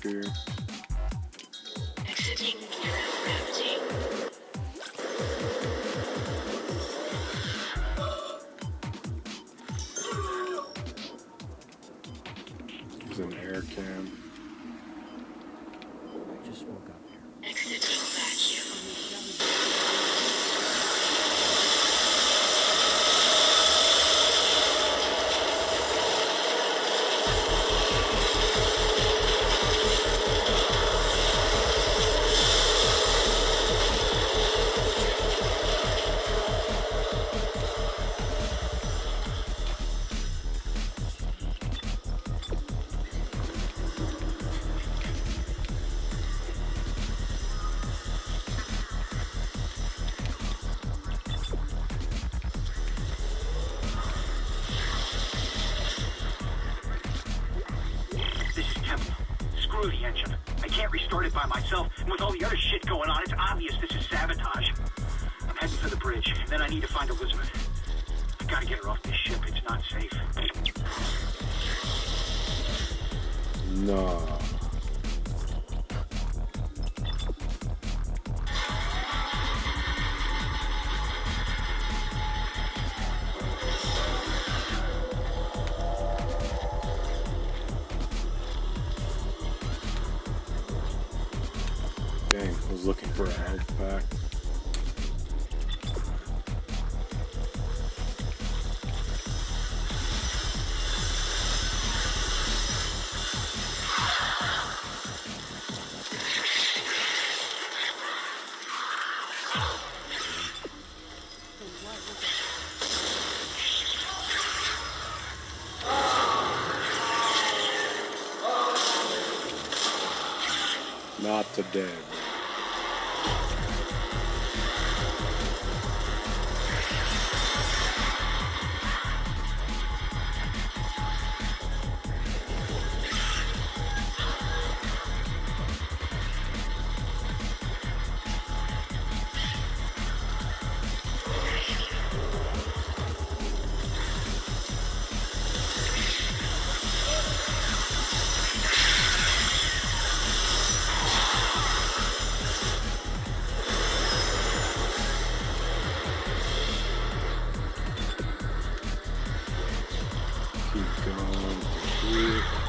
here. Exiting gravity. There's an air cam. I just woke up here. Exiting vacuum. This is Temple. Screw the engine. I can't restart it by myself, and with all the other shit going on, it's obvious this is sabotage. I'm heading for the bridge, and then I need to find Elizabeth. I gotta get her off this ship. It's not safe. No. Dang, I was looking for a health pack. Not today. Keep going.